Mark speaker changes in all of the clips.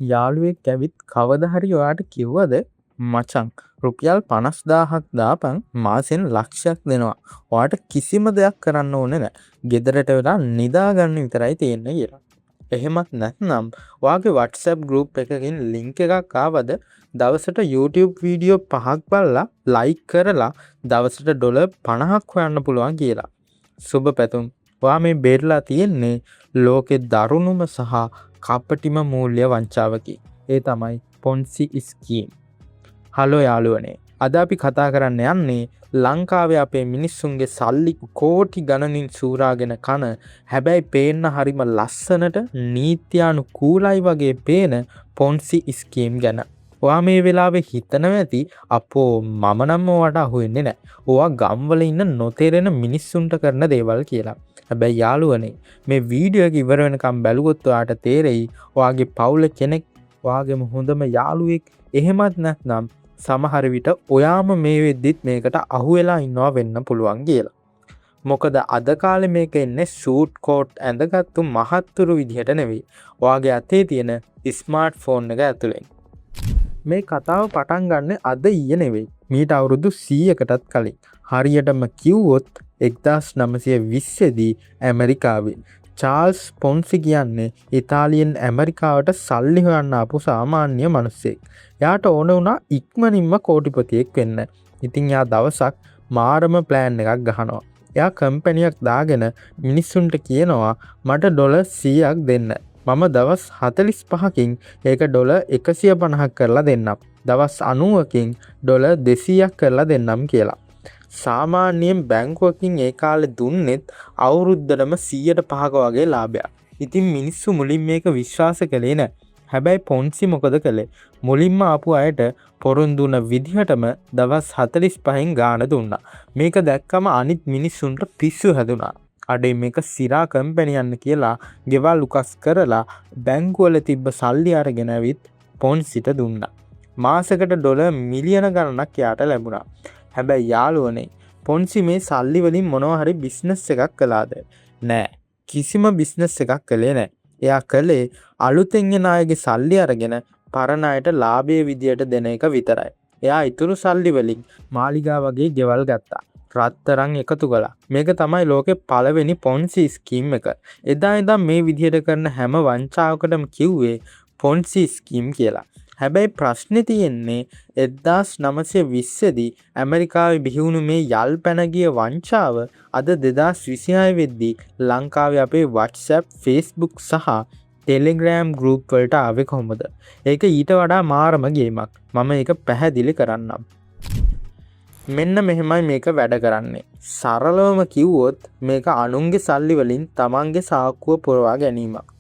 Speaker 1: යාළුවෙක් ඇවිත් කවදා හරි ඔයාට කිව්වද මචං රුපියල් 50,000ක් දාපන් මාසෙන් ලක්ෂයක් දෙනවා. ඔයාට කිසිම දෙයක් කරන්න ඕනේ නැහැ. ගෙදරට වෙලා නිදා ගන්න විතරයි තියෙන්නේ කියලා. එහෙමත් නැත්නම් ඔයාගේ WhatsApp group එකකින් link එකක් ආවද දවසට YouTube වීඩියෝ 5ක් බලලා like කරලා දවසට $50ක් හොයන්න පුළුවන් කියලා. සුබ පැතුම්. ඔයා මේ බේරලා තියෙන්නේ ලෝකේ දරුණුම සහ කපටිම මූල්‍ය වංචාවකි. ඒ තමයි පොන්සි ස්කීම්. හලෝ යාළුවනේ. අද අපි කතා කරන්න යන්නේ ලංකාවේ අපේ මිනිස්සුන්ගේ සල්ලි කෝටි ගණනින් සූරාගෙන කන හැබැයි පේන්න හරිම ලස්සනට නීත්‍යානුකූලයි වගේ පේන පොන්සි ස්කීම් ගැන. ඔයා මේ වෙලාවේ හිතනවා ඇති අපෝ මම නම් ඔයාට අහුවෙන්නේ නැහැ. ඔයා ගම්වල ඉන්න නොතේරෙන මිනිස්සුන්ට කරන දේවල් කියලා. හැබැයි යාළුවනේ මේ වීඩියෝ එක ඉවර වෙනකම් බැලුවොත් ඔයාට තේරෙයි ඔයාගේ පවුල කෙනෙක් ඔයාගේම හොඳම යාළුවෙක් එහෙමත් නැත්නම් සමහර විට ඔයාම මේ වෙද්දිත් මේකට අහු වෙලා ඉන්නවා වෙන්න පුළුවන් කියලා. මොකද අද කාලේ මේක එන්නේ ෂූට් කෝට් ඇඳගත්තු මහත්තුරු විදිහට නෙවෙයි. ඔයාගේ අතේ තියෙන ස්මාර්ට් ෆෝන් එක ඇතුලෙන්. මේ කතාව පටන් ගන්න අද ඊයේ නෙවෙයි. මීට අවුරුදු 100කටත් කලින්. හරියටම කිව්වොත් 1920 දී ඇමරිකාවේ චාල්ස් පොන්සි කියන්නේ ඉතාලියෙන් ඇමරිකාවට සල්ලි හොයන්න ආපු සාමාන්‍ය මිනිහෙක්. එයාට ඕන වුණා ඉක්මනින්ම කෝටිපතියෙක් වෙන්න. ඉතින් එයා දවසක් මාරම ප්ලෑන් එකක් ගහනවා. එයා කම්පැනියක් දාගෙන මිනිස්සුන්ට කියනවා මට $100ක් දෙන්න. මම දවස් 45කින් ඒක $150ක් කරලා දෙන්නම්. දවස් 90කින් $200ක් කරලා දෙන්නම් කියලා. සාමාන්‍යයෙන් බැංකුවකින් ඒ කාලේ දුන්නෙත් අවුරුද්දටම 105ක වගේ ලාභයක්. ඉතින් මිනිස්සු මුලින් මේක විශ්වාස කළේ නැහැ. හැබැයි පොන්සි මොකද කළේ? මුලින්ම ආපු අයට පොරොන්දු වුණ විදිහටම දවස් 45න් ගාණ දුන්නා. මේක දැක්කම අනිත් මිනිස්සුන්ට පිස්සු හැදුනා. අඩේ මේක සිරා කම්පැනියන්න කියලා ගෙවල් උකස් කරලා බැංකුවල තිබ්බ සල්ලි අරගෙන ඇවිත් පොන්සිට දුන්නා. මාසෙකට ඩොලර් මිලියන ගණනක් යාට ලැබුණා. හැබැයි යාළුවනේ පොන්සි මේ සල්ලි වලින් මොනවා හරි බිස්නස් එකක් කළාද? නෑ. කිසිම බිස්නස් එකක් කළේ නෑ. එයා කළේ අලුතෙන් එන අයගේ සල්ලි අරගෙන පරණ අයට ලාභයේ විදියට දෙන එක විතරයි. එයා ඊතුරු සල්ලි වලින් මාලිගා වගේ ගෙවල් ගත්තා. රත්තරන් එකතු කළා. මේක තමයි ලෝකේ පළවෙනි පොන්සි ස්කීම් එක. එදා ඉඳන් මේ විදියට කරන හැම වංචාවකටම කිව්වේ පොන්සි ස්කීම් කියලා. හැබැයි ප්‍රශ්නේ තියෙන්නේ 1920 දී ඇමරිකාවේ බිහිවුණු මේ යල් පැන ගිය වංචාව අද 2026 වෙද්දී ලංකාවේ අපේ WhatsApp, Facebook සහ Telegram group වලට ආවේ කොහොමද? ඒක ඊට වඩා මාරම ගේමක්. මම ඒක පැහැදිලි කරන්නම්. මෙන්න මෙහෙමයි මේක වැඩ කරන්නේ. සරලවම කිව්වොත් මේක අනුන්ගේ සල්ලි වලින් තමන්ගේ සාක්කුව පුරවා ගැනීමක්.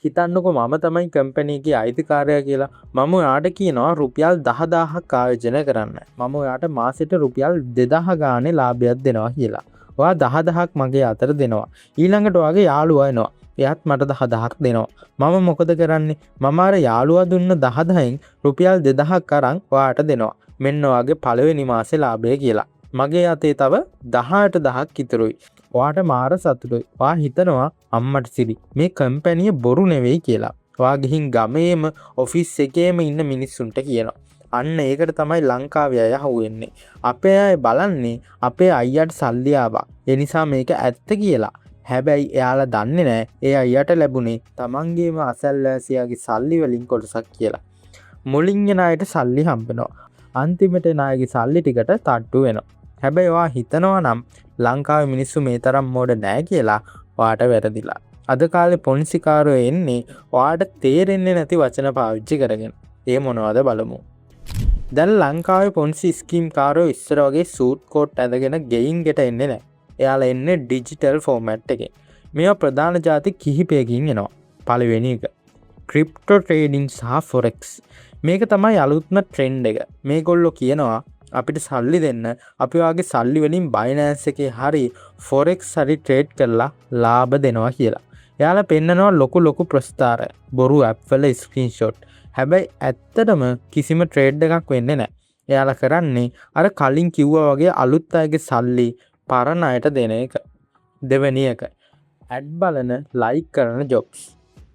Speaker 1: හිතන්නකො මම තමයි කම්පැනි එකේ අයිතිකාරයා කියලා. මම ඔයාට කියනවා රුපියල් 10000ක් ආයෝජනය කරන්න. මම ඔයාට මාසෙට රුපියල් 2000 ගානේ ලාභයක් දෙනවා කියලා. ඔයා 10000ක් මගේ අතට දෙනවා. ඊළඟට ඔයාගේ යාළුවා එනවා. එයාත් මට 10000ක් දෙනවා. මම මොකද කරන්නේ? මම අර යාළුවා දුන්න 10000න් රුපියල් 2000ක් අරන් ඔයාට දෙනවා. මෙන්න ඔයාගේ පළවෙනි මාසේ ලාභය කියලා. මගේ අතේ තව 18000ක් ඉතුරුයි. ඔයාට මාර සතුටුයි. ඔයා හිතනවා අම්මට සිරි මේ කම්පැනිය බොරු නෙවෙයි කියලා. ඔයා ගිහින් ගමේම ඔෆිස් එකේම ඉන්න මිනිස්සුන්ට කියනවා. අන්න ඒකට තමයි ලංකාවේ අය අහුවෙන්නේ. අපේ අය බලන්නේ අපේ අයියට සල්ලි ආවා. ඒ නිසා මේක ඇත්ත කියලා. හැබැයි එයාලා දන්නේ නැහැ ඒ අයියට ලැබුණේ තමන්ගේම අසල්වැසියාගේ සල්ලි වලින් කොටසක් කියලා. මුලින් එන අයට සල්ලි හම්බෙනවා. අන්තිමට එන අයගේ සල්ලි ටිකට තට්ටු වෙනවා. හැබැයි ඔයා හිතනවා නම් ලංකාවේ මිනිස්සු මේ තරම් මෝඩ නෑ කියලා ඔයාට වැරදිලා. අද කාලේ පොන්සිකාරයෝ එන්නේ ඔයාට තේරෙන්නේ නැති වචන පාවිච්චි කරගෙන. ඒ මොනවද බලමු. දැන් ලංකාවේ පොන්සි ස්කීම් කාරයෝ ඉස්සර වගේ සූට් කෝට් ඇඳගෙන ගෙයින් ගෙට එන්නේ නැහැ. එයාලා එන්නේ ඩිජිටල් ෆෝමැට් එකේ. මේවා ප්‍රධාන ಜಾති කිහිපයකින් එනවා. පළවෙනි එක ක්‍රිප්ටෝ ට්‍රේඩින් සහ ෆොරෙක්ස්. මේක තමයි අලුත්ම ට්‍රෙන්ඩ් එක. මේගොල්ලෝ කියනවා අපිට සල්ලි දෙන්න අපි වාගේ සල්ලි වලින් බයිනෑන්ස් එකේ හරි ෆොරෙක්ස් හරි ට්‍රේඩ් කරලා ලාභ දෙනවා කියලා. එයාලා පෙන්නනවා ලොකු ප්‍රස්තාර බොරු ඇප් වල ස්ක්‍රීන්ෂොට්. හැබැයි ඇත්තටම කිසිම ට්‍රේඩ් එකක් වෙන්නේ නැහැ. එයාලා කරන්නේ අර කලින් කිව්වා වගේ අලුත් අයගේ සල්ලි පරණ අයට දෙන එක. දෙවෙනි එක ඇඩ් බලන ලයික් කරන ජොබ්ස්.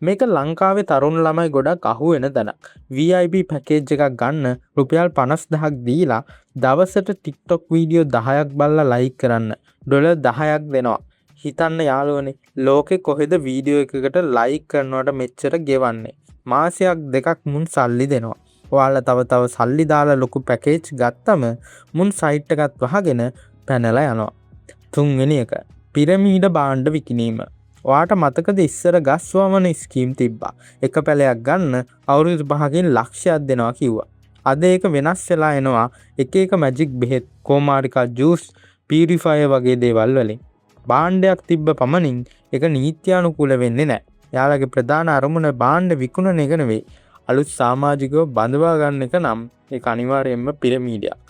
Speaker 1: මේක ලංකාවේ තරුණ ළමයි ගොඩක් අහුවෙන තැනක්. VIP පැකේජ් එකක් ගන්න රුපියල් 50,000ක් දීලා දවසට TikTok වීඩියෝ 10ක් බලලා ලයික් කරන්න ඩොලර් 10ක් දෙනවා. හිතන්න යාළුවනේ ලෝකෙ කොහෙද වීඩියෝ එකකට ලයික් කරනවට මෙච්චර ගෙවන්නේ. මාසයක් දෙකක් මුන් සල්ලි දෙනවා. ඔයාලා තව සල්ලි දාලා ලොකු පැකේජ් ගත්තම මුන් සයිට් එකත් වහගෙන පැනලා යනවා. තුන්වෙනි එක පිරමීඩ භාණ්ඩ විකිණීම. ඔයාට මතකද ඉස්සර ගස් වමන ස්කීම් තිබ්බා. එක පැලයක් ගන්න අවුරුදු 5කින් ලක්ෂයක් දෙනවා කිව්වා. අද ඒක වෙනස් වෙලා එනවා එක එක මැජික් බෙහෙත්, කොමාරිකා ජූස්, පියුරිෆයර් වගේ දේවල් වලින්. භාණ්ඩයක් තිබ්බ පමණින් ඒක නීත්‍යානුකූල වෙන්නේ නැහැ. යාළගේ ප්‍රධාන අරමුණ භාණ්ඩ විකුණන එක නෙවෙයි. අලුත් සමාජිකව බඳවා ගන්න එක නම් ඒක අනිවාර්යයෙන්ම පිරමීඩයක්.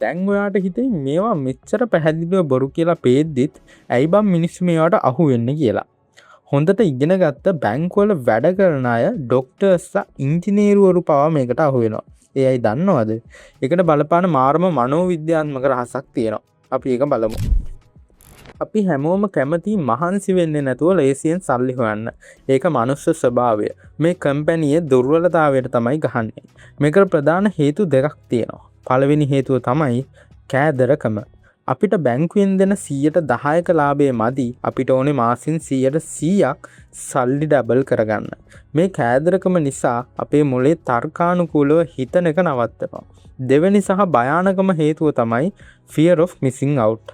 Speaker 1: දැන් ඔයාට හිතේ මේවා මෙච්චර පැහැදිලිව බොරු කියලා පේද්දිත් ඇයි බං මිනිස්සු මේවට අහු වෙන්නේ කියලා. හොඳට ඉගෙන ගත්ත බැංකුවල වැඩ කරන අය ඩොක්ටර්ස්ලා ඉංජිනේරුවරු පවා මේකට අහු වෙනවා. ඒ අය දන්නවද? ඒකට බලපාන මාරම මනෝවිද්‍යාත්මක රහසක් තියෙනවා. අපි ඒක බලමු. අපි හැමෝම කැමති මහන්සි වෙන්නේ නැතුව ලේසියෙන් සල්ලි හොයන්න. ඒක මනුස්ස ස්වභාවය. මේ කම්පැනියේ දුර්වලතාවයට තමයි ගහන්නේ. මේකට ප්‍රධාන හේතු දෙකක් තියෙනවා. පළවෙනි හේතුව තමයි කෑදරකම. අපිට බැංකුවෙන් දෙන 10%ක ලාභය මදි අපිට ඕනේ මාසින් 100%ක් සල්ලි ඩබල් කරගන්න. මේ කෑදරකම නිසා අපේ මොලේ තර්කානුකූලව හිතන එක නවත්තනවා. දෙවෙනි සහ භයානකම හේතුව තමයි fear of missing out.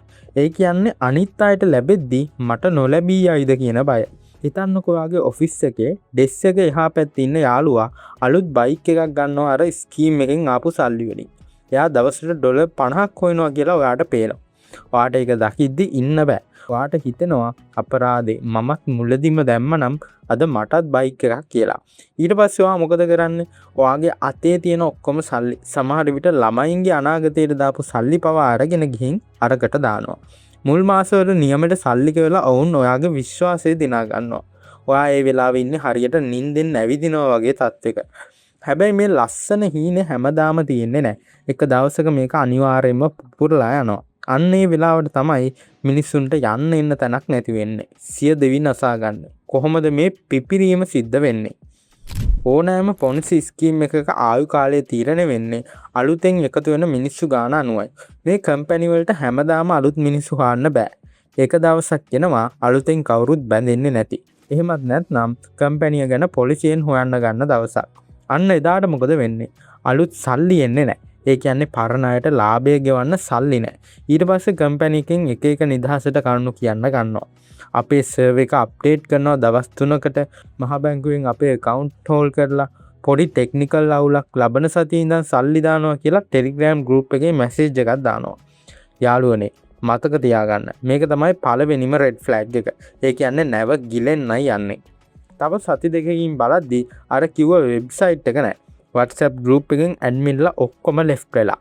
Speaker 1: ඒ කියන්නේ අනිත් අයට ලැබෙද්දි මට නොලැබී යයිද කියන බය. හිතන්නකෝ ඔයාගේ ඔෆිස් එකේ ඩෙස්ක් එක එහා පැත්තේ ඉන්න යාළුවා අලුත් බයික් එකක් ගන්නවා අර ස්කීම් එකෙන් ආපු සල්ලි වලින්. එයා දවසට ඩොලර් 50ක් හොයනවා කියලා ඔයාට පේනවා. ඔයාට ඒක දකිද්දි ඉන්න බෑ. ඔයාට හිතෙනවා අපරාධේ මමත් මුලදිම දැම්මනම් අද මටත් බයික් එකක් කියලා. ඊට පස්සේ ඔයා මොකද කරන්නේ? ඔයාගේ අතේ තියෙන ඔක්කොම සල්ලි සමහර විට ළමයින්ගේ අනාගතයට දාපු සල්ලි පවා අරගෙන ගිහින් අරකට දානවා. මුල් මාසවල නියමයට සල්ලි කියලා ඔවුන් ඔයාගේ විශ්වාසය දිනා ගන්නවා. ඔයා ඒ වෙලාවේ ඉන්නේ හරියට නිින්දෙන් නැවිදිනවා වගේ තත්ත්වයක. හැබැයි මේ ලස්සන හීනේ හැමදාම තියෙන්නේ නැහැ. එක දවසක මේක අනිවාර්යයෙන්ම පුපුරලා යනවා. අන්න ඒ වෙලාවට තමයි මිනිස්සුන්ට යන්න එන්න තැනක් නැති වෙන්නේ. සිය දෙවි නසා ගන්න. කොහොමද මේ පිපිරීම සිද්ධ වෙන්නේ? ඕනෑම පොලිසි ස්කීම් එකක ආයු කාලය තීරණය වෙන්නේ අලුතෙන් එකතු වෙන මිනිස්සු ගාන අනුවයි. මේ කම්පැනි වලට හැමදාම අලුත් මිනිස්සු හොයන්න බෑ. එක දවසක් එනවා අලුතෙන් කවුරුත් බැඳෙන්නේ නැති. එහෙමත් නැත්නම් කම්පැනිය ගැන පොලිසියෙන් හොයන්න ගන්න දවසක්. අන්න එදාට මොකද වෙන්නේ? අලුත් සල්ලි එන්නේ නැහැ. ඒ කියන්නේ පරණ අයට ලාභය ගෙවන්න සල්ලි නැහැ. ඊට පස්සේ කම්පැනි එකෙන් එක එක නිදහසට කරුණු කියන්න ගන්නවා. අපේ සර්වර් එක අප්ඩේට් කරනවා දවස් 3කට. මහ බැංකුවෙන් අපේ account හෝල් කරලා පොඩි ටෙක්නිකල් අවුලක් ලබන සතියේ ඉඳන් සල්ලි දානවා කියලා Telegram group එකේ message එකක් දානවා. යාළුවනේ මතක තියාගන්න. මේක තමයි පළවෙනිම red flag එක. ඒ කියන්නේ නැව ගිලෙන්නයි යන්නේ. තව සති දෙකකින් බලද්දි අර කිව්ව වෙබ්සයිට් එක නැහැ. WhatsApp group එකෙන් ඇඩ්මින්ලා ඔක්කොම left වෙලා.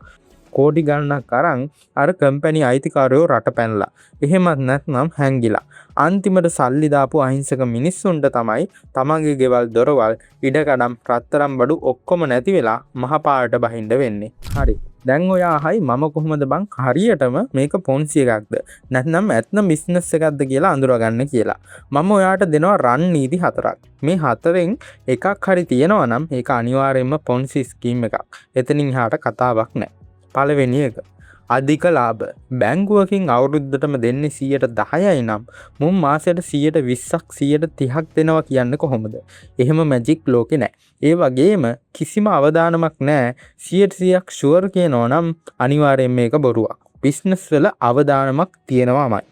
Speaker 1: කෝටි ගණනක් අරන් අර කම්පැනි අයිතිකාරයෝ රට පැනලා. එහෙමත් නැත්නම් හැංගිලා. අන්තිමට සල්ලි දාපු අහිංසක මිනිස්සුන්ට තමයි තමන්ගේ ගෙවල් දොරවල් ඉඩකඩම් රත්තරන් බඩු ඔක්කොම නැති වෙලා මහපාරට බහින්න වෙන්නේ. හරි. දැන් ඔයා අහයි මම කොහොමද බං හරියටම මේක පොන්සි එකක්ද නැත්නම් ඇත්නම් බිස්නස් එකක්ද කියලා අඳුරගන්න කියලා. මම ඔයාට දෙනවා රන් නීති 4ක්. මේ 4න් එකක් හරි තියෙනවා නම් ඒක අනිවාර්යයෙන්ම පොන්සි ස්කීම් එකක්. එතනින් එහාට කතාවක් නැහැ. පළවෙනි එක අධික ලාභ. බැංකුවකින් අවුරුද්දටම දෙන්නේ 10%යි නම් මුන් මාසයට 20%ක් 30%ක් දෙනවා කියන්නේ කොහොමද? එහෙම මැජික් ලෝකේ නැහැ. ඒ වගේම කිසිම අවදානමක් නැහැ. 100%ක් ෂුවර් කියනවා නම් අනිවාර්යයෙන් මේක බොරුවක්. බිස්නස් වල අවදානමක් තියෙනවාමයි.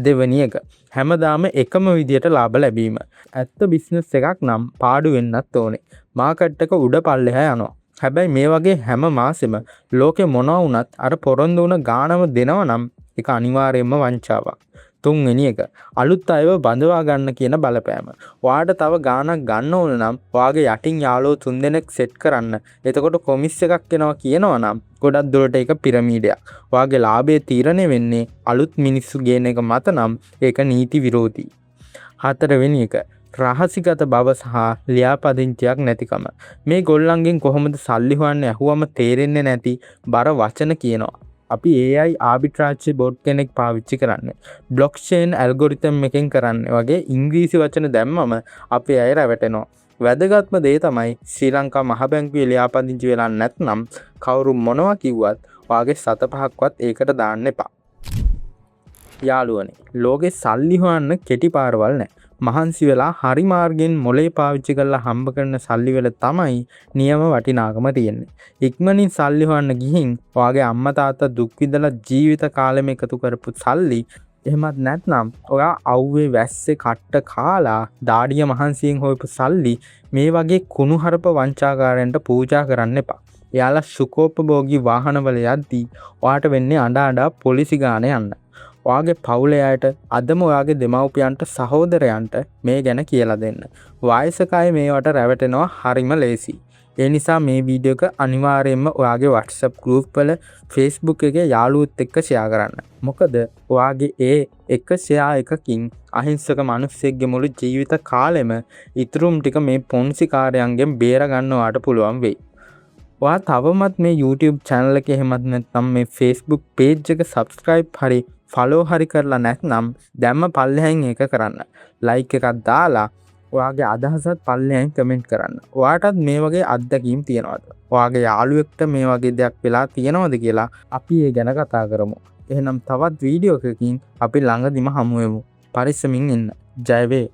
Speaker 1: දෙවෙනි එක හැමදාම එකම විදියට ලාභ ලැබීම. ඇත්ත බිස්නස් එකක් නම් පාඩු වෙන්නත් ඕනේ. මාකට් එක උඩ පල්ලෙහා යනවා. හැබැයි මේ වගේ හැම මාසෙම ලෝකෙ මොනවා වුණත් අර පොරොන්දු වුණ ගානම දෙනවා නම් ඒක අනිවාර්යයෙන්ම වංචාවක්. තුන්වෙනි එක අලුත් අයව බඳවා ගන්න කියන බලපෑම. ඔයාට තව ගානක් ගන්න ඕන නම් ඔයාගේ යටින් යාළුවෝ 3 දෙනෙක් සෙට් කරන්න. එතකොට කොමිස් එකක් එනවා කියනවා නම් ගොඩක් දුරට ඒක පිරමීඩයක්. ඔයාගේ ලාභය තීරණය වෙන්නේ අලුත් මිනිස්සු ගේන එක මත නම් ඒක නීති විරෝධී. හතරවෙනි එක රහසිගත බව සහ ලියාපදිංචියක් නැතිකම. මේ ගොල්ලන්ගෙන් කොහොමද සල්ලි හොයන්නේ ඇහුවම තේරෙන්නේ නැති බර වචන කියනවා. අපි AI ආබිට්‍රාජ් බොට් කෙනෙක් පාවිච්චි කරන්නේ. බ්ලොක්චේන් ඇල්ගොරිතම් එකෙන් කරන්නේ වගේ ඉංග්‍රීසි වචන දැම්මම අපේ අය රැවටෙනවා. වැදගත්ම දේ තමයි ශ්‍රී ලංකා මහ බැංකුවේ ලියාපදිංචි වෙලා නැත්නම් කවුරු මොනවා කිව්වත් ඔයාගේ සත පහක්වත් ඒකට දාන්න එපා. යාළුවනේ, ලෝකේ සල්ලි හොයන්න කෙටි පාරවල් නැහැ. මහන්සි වෙලා හරි මාර්ගෙන් මොලේ පාවිච්චි කරලා හම්බ කරන සල්ලි වල තමයි නියම වටිනාකම තියෙන්නේ. ඉක්මනින් සල්ලි හොයන්න ගිහින් ඔයාගේ අම්මා තාත්තා දුක් විඳලා ජීවිත කාලෙම එකතු කරපු සල්ලි එහෙමත් නැත්නම් ඔයා අවුවේ වැස්සේ කට්ට කාලා දාඩිය මහන්සියෙන් හොයපු සල්ලි මේ වගේ කුණුහරුප වංචාකාරයන්ට පූජා කරන්න එපා. එයාලා සුඛෝපභෝගී වාහනවල යද්දී ඔයාට වෙන්නේ අඬ පොලිසි ගානේ යන්න. ඔයාගේ පවුලේ අයට අදම ඔයාගේ දෙමව්පියන්ට සහෝදරයන්ට මේ ගැන කියලා දෙන්න. වයසක අය මේවට රැවටෙනවා හරිම ලේසි. ඒ නිසා මේ වීඩියෝ එක අනිවාර්යයෙන්ම ඔයාගේ WhatsApp group වල Facebook එකේ යාළුවොත් එක්ක share කරන්න. මොකද ඔයාගේ ඒ එක share එකකින් අහිංසක මිනිස්සෙක්ගේ මුළු ජීවිත කාලෙම ඉතුරුම් ටික මේ පොන්සි කාර්යයන්ගෙන් බේර ගන්න ඔයාට පුළුවන් වෙයි. ඔයා තවමත් මේ YouTube channel එක එහෙමත් නැත්නම් මේ Facebook page එක subscribe හරි follow හරි කරලා නැත්නම් දැම්ම පල්ලෙහෙන් ඒක කරන්න. like එකක් දාලා ඔයාගේ අදහසත් පල්ලෙහෙන් comment කරන්න. ඔයාටත් මේ වගේ අත්දැකීම් තියනවාද? ඔයාගේ යාළුවෙක්ට මේ වගේ දෙයක් වෙලා තියෙනවද කියලා අපි ඒ ගැන කතා කරමු. එහෙනම් තවත් වීඩියෝ එකකින් අපි ළඟදිම හමු වෙමු. පරිස්සමින් ඉන්න. ජය වේ.